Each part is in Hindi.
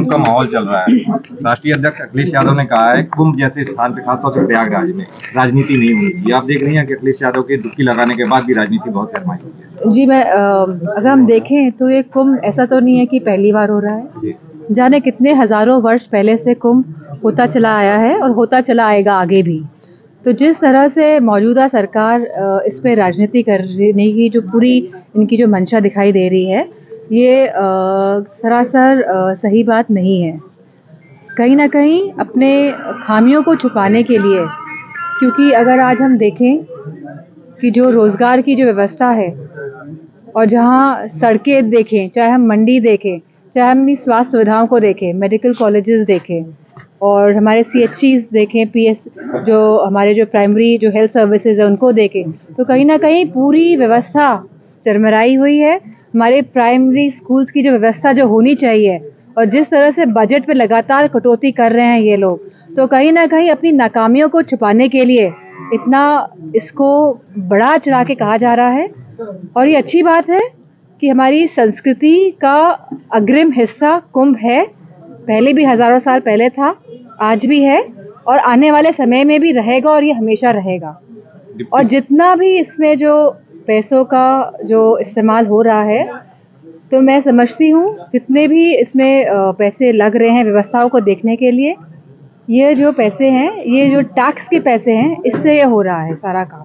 कुंभ का माहौल चल रहा है। राष्ट्रीय अध्यक्ष अखिलेश यादव ने कहा है कुंभ जैसे स्थान पे खासतौर से प्रयागराज में राजनीति नहीं होनी चाहिए। आप देख रही हैं कि अखिलेश यादव की डुबकी लगाने के बाद भी राजनीति बहुत गरमाई हुई है। जी, अगर हम देखें तो ये कुंभ ऐसा तो नहीं है कि पहली बार हो रहा है। जाने कितने हजारों वर्ष पहले से कुंभ होता चला आया है और होता चला आएगा आगे भी। तो जिस तरह से मौजूदा सरकार इस पे राजनीति करने की जो पूरी इनकी जो मंशा दिखाई दे रही है, ये सरासर सही बात नहीं है। कहीं ना कहीं अपने खामियों को छुपाने के लिए, क्योंकि अगर आज हम देखें कि जो रोज़गार की जो व्यवस्था है और जहाँ सड़कें देखें, चाहे हम मंडी देखें, चाहे हम अपनी स्वास्थ्य सुविधाओं को देखें, मेडिकल कॉलेजेस देखें और हमारे CHCs देखें, PS जो हमारे जो प्राइमरी जो हेल्थ सर्विसेज है उनको देखें, तो कहीं ना कहीं पूरी व्यवस्था चरमराई हुई है। हमारे प्राइमरी स्कूल्स की जो व्यवस्था जो होनी चाहिए और जिस तरह से बजट पे लगातार कटौती कर रहे हैं ये लोग, तो कहीं ना कहीं अपनी नाकामियों को छुपाने के लिए इतना इसको बढ़ा चढ़ा के कहा जा रहा है। और ये अच्छी बात है कि हमारी संस्कृति का अग्रिम हिस्सा कुंभ है। पहले भी हजारों साल पहले था, आज भी है और आने वाले समय में भी रहेगा और ये हमेशा रहेगा। और जितना भी इसमें जो पैसों का जो इस्तेमाल हो रहा है, तो मैं समझती हूँ जितने भी इसमें पैसे लग रहे हैं व्यवस्थाओं को देखने के लिए, ये जो पैसे हैं, ये जो टैक्स के पैसे हैं, इससे ये हो रहा है सारा काम।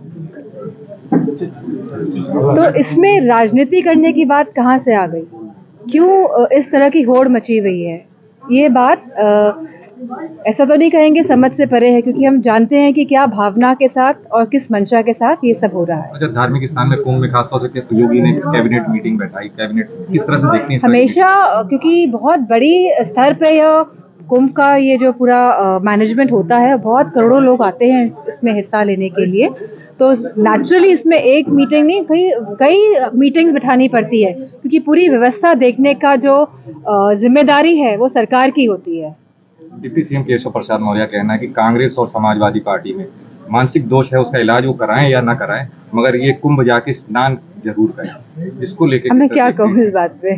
तो इसमें राजनीति करने की बात कहाँ से आ गई? क्यों इस तरह की होड़ मची हुई है? ये बात ऐसा तो नहीं कहेंगे समझ से परे है, क्योंकि हम जानते हैं कि क्या भावना के साथ और किस मंशा के साथ ये सब हो रहा है। अच्छा, धार्मिक स्थान में कुंभ में खासतौर से योगी ने कैबिनेट मीटिंग बैठाई, कैबिनेट किस तरह से देखती हैं? हमेशा, क्योंकि बहुत बड़ी स्तर पे यह कुंभ का ये जो पूरा मैनेजमेंट होता है, बहुत करोड़ों लोग आते हैं इसमें हिस्सा लेने के लिए, तो नेचुरली इसमें एक मीटिंग नहीं कई मीटिंग्स बिठानी पड़ती है, क्योंकि पूरी व्यवस्था देखने का जो जिम्मेदारी है वो सरकार की होती है। डिप्टी CM केशव प्रसाद मौर्य का कहना है कि कांग्रेस और समाजवादी पार्टी में मानसिक दोष है, उसका इलाज वो कराएं या ना कराएं, मगर ये कुंभ जाके स्नान जरूर करें। इसको लेकर मैं क्या कहूँ इस बात पे?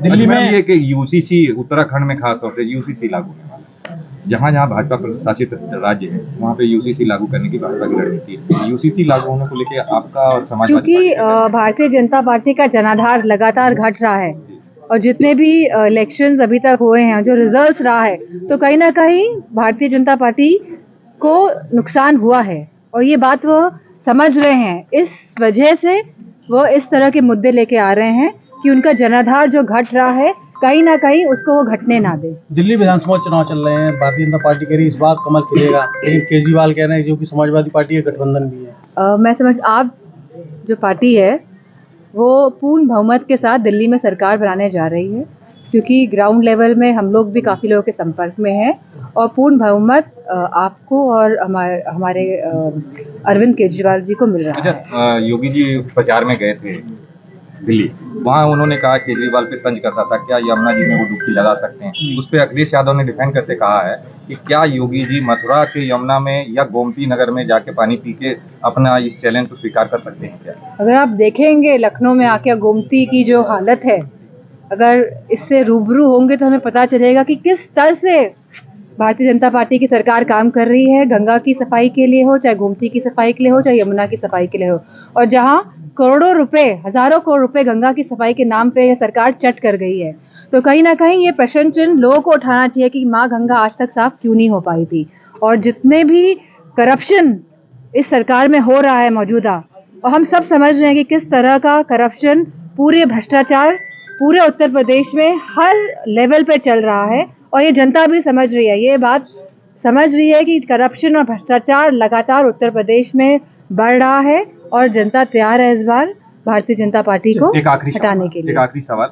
दिल्ली में ये कि UCC उत्तराखंड में खासतौर से UCC लागू होने वाला है। जहाँ जहाँ भाजपा प्रशासित राज्य है वहाँ पे UCC लागू करने की भाजपा की रणनीति है। UCC लागू होने को लेकर आपका और समाजवादी, क्योंकि भारतीय जनता पार्टी का जनाधार लगातार घट रहा है और जितने भी इलेक्शंस अभी तक हुए हैं, जो रिजल्ट्स रहा है, तो कहीं ना कहीं भारतीय जनता पार्टी को नुकसान हुआ है और ये बात वो समझ रहे हैं। इस वजह से वो इस तरह के मुद्दे लेके आ रहे हैं कि उनका जनाधार जो घट रहा है, कहीं ना कहीं उसको वो घटने ना दे। दिल्ली विधानसभा चुनाव चल रहे हैं, भारतीय जनता पार्टी कह रही है इस बार कमल खिलेगा, लेकिन केजरीवाल कह रहे हैं जो कि समाजवादी पार्टी का गठबंधन भी है। मैं समझ, आप जो पार्टी है वो पूर्ण बहुमत के साथ दिल्ली में सरकार बनाने जा रही है, क्योंकि ग्राउंड लेवल में हम लोग भी काफ़ी लोगों के संपर्क में हैं और पूर्ण बहुमत आपको और हमारे अरविंद केजरीवाल जी को मिल रहा है। अच्छा, योगी जी प्रचार में गए थे दिल्ली, वहाँ उन्होंने कहा केजरीवाल पे तंज कसा था, क्या यमुना जी में वो डुबकी लगा सकते हैं? उस पर अखिलेश यादव ने डिफेंड करते कहा है कि क्या योगी जी मथुरा के यमुना में या गोमती नगर में जाके पानी पी के अपना इस चैलेंज को स्वीकार कर सकते हैं क्या? अगर आप देखेंगे लखनऊ में आके गोमती की जो हालत है, अगर इससे रूबरू होंगे तो हमें पता चलेगा कि किस स्तर से भारतीय जनता पार्टी की सरकार काम कर रही है, गंगा की सफाई के लिए हो, चाहे गोमती की सफाई के लिए हो, चाहे यमुना की सफाई के लिए हो। और जहां करोड़ों रुपए, हजारों करोड़ रुपए गंगा की सफाई के नाम पे यह सरकार चट कर गई है, तो कहीं ना कहीं ये प्रश्न चिन्ह लोगों को उठाना चाहिए कि माँ गंगा आज तक साफ क्यों नहीं हो पाई थी। और जितने भी करप्शन इस सरकार में हो रहा है मौजूदा, और हम सब समझ रहे हैं कि किस तरह का करप्शन, पूरे भ्रष्टाचार पूरे उत्तर प्रदेश में हर लेवल पे चल रहा है और ये जनता भी समझ रही है, ये बात समझ रही है कि करप्शन और भ्रष्टाचार लगातार उत्तर प्रदेश में बढ़ रहा है और जनता तैयार है इस बार भारतीय जनता पार्टी को हटाने के लिए। एक आखिरी सवाल,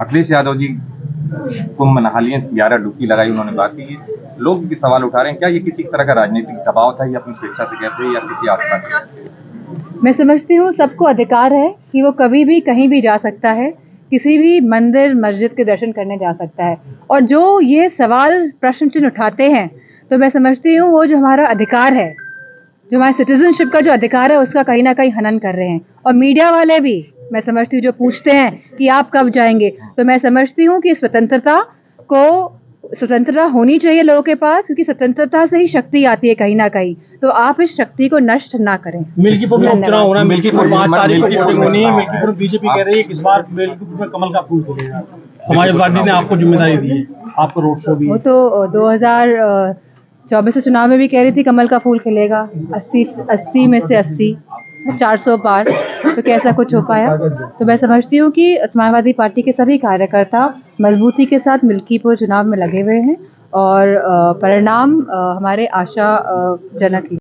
अखिलेश यादव जी कुंभ में नहा लिए, 11 डुबकी लगाई, उन्होंने बात की, लोग भी सवाल उठा रहे हैं क्या ये किसी तरह का राजनीतिक दबाव था या अपनी स्वेच्छा से कहते हैं या किसी आस्था से? मैं समझती हूँ सबको अधिकार है कि वो कभी भी कहीं भी जा सकता है, किसी भी मंदिर मस्जिद के दर्शन करने जा सकता है, और जो ये सवाल प्रश्न चिन्ह उठाते हैं, तो मैं समझती हूँ वो जो हमारा अधिकार है, जो हमारे सिटीजनशिप का जो अधिकार है, उसका कहीं ना कहीं हनन कर रहे हैं। और मीडिया वाले भी मैं समझती हूँ जो पूछते हैं कि आप कब जाएंगे, तो मैं समझती हूँ कि स्वतंत्रता को स्वतंत्रता होनी चाहिए लोगों के पास, क्योंकि स्वतंत्रता से ही शक्ति आती है कहीं ना कहीं। तो आप इस शक्ति को नष्ट ना करें। मिल्कीपुर में उपचुनाव हो रहा है, मिल्कीपुर 5 तारीख को मिल्कीपुर वोटिंग होनी है। हाँ। मिल्कीपुर बीजेपी कह रही है कि इस बार मिल्कीपुर में कमल का फूल खिलेगा। समाजवादी पार्टी ने आपको जिम्मेदारी दी है, आपको रोड शो भी वो है। तो 2024 के चुनाव में भी कह रही थी कमल का फूल खिलेगा, 80 में से 80, 400 पार, तो कैसा कुछ हो पाया। तो मैं समझती हूँ कि समाजवादी पार्टी के सभी कार्यकर्ता मजबूती के साथ मिल्कीपुर चुनाव में लगे हुए हैं और परिणाम हमारे आशाजनक ही।